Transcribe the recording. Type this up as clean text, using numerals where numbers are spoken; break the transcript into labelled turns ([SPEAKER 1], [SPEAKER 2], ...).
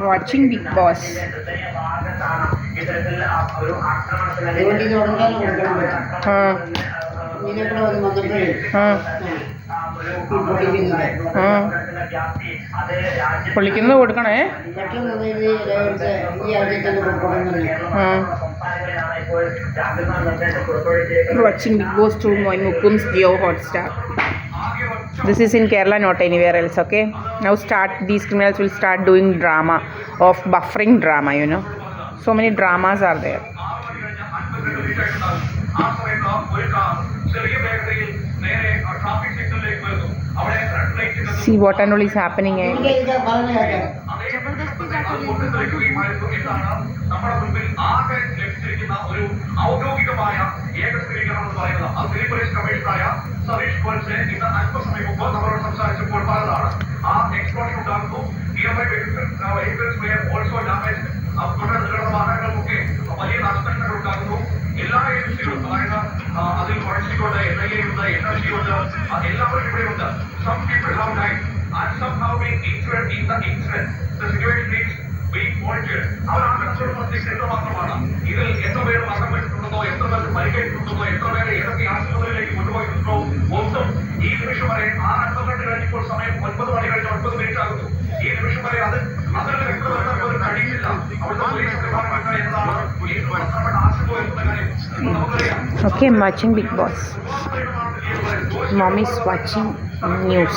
[SPEAKER 1] watching Big Boss. പൊളിക്കുന്നത് കൊടുക്കണേ. Watching Big Boss 2 on Mukum's Jio Hotstar. This is in Kerala, not anywhere else. Okay, now these criminals will start doing drama of buffering drama, you know, so many dramas are there. See what and all is happening. നമ്മുടെ മുൻപിൽ ആകെ ലഭിച്ചിരിക്കുന്ന ഒരു ഔദ്യോഗികമായ ഏക സ്ഥിരീകരണം എന്ന് പറയുന്നത് ആ സിറ്റി പോലീസ് കമ്മീഷണറായ സതീഷ് കോൽസെ ഇന്ന് അല്പസമയം മുമ്പ് നമ്മളോട് സംസാരിച്ചപ്പോൾ പറഞ്ഞതാണ്. ആ എക്സ്പ്ലോഷൻ ഉണ്ടാകുന്നു. ഓൾസോ ഡാമേജ് തുടർന്നുള്ള വാഹനങ്ങൾക്കൊക്കെ വലിയ നഷ്ടങ്ങൾ ഉണ്ടാകുന്നു. എല്ലാ ഏജൻസികളും, അതായത് അതിൽ ഫോറൻസിക് ഉണ്ട്, NIA ഉണ്ട്, NRC ഉണ്ട്, എല്ലാവരും ഇവിടെയുണ്ട്. Some people have died and somehow being injured in the incident. The situation is being monitored. അവരാണ് കച്ചവടം മാത്രമാണ്. ഇതിൽ എത്ര പേര് മരണപ്പെട്ടിട്ടുണ്ടെന്നോ, എത്ര പേർക്ക് പരിക്കേറ്റിട്ടുണ്ടെന്നോ, എത്ര പേരെ ഏതൊക്കെ ആശുപത്രിയിലേക്ക് കൊണ്ടുപോയിട്ടുണ്ടോ ഒന്നും ഈ നിമിഷം വരെ 6:52 കഴിഞ്ഞപ്പോൾ സമയം 9 മണി കഴിഞ്ഞ് 9 മിനിറ്റ് ആകുന്നു. ഈ നിമിഷം വരെ അതിൽ വ്യക്തമാക്കാൻ പോലും കഴിയില്ല. അവിടുത്തെ പോലീസ് ഡിപ്പാർട്ട്മെന്റ് എന്നതാണ് ഈ പ്രധാനപ്പെട്ട ആശുപത്രി എന്ന കാര്യം നമുക്കറിയാം. Okay, I'm watching Big Boss. Mom is watching news.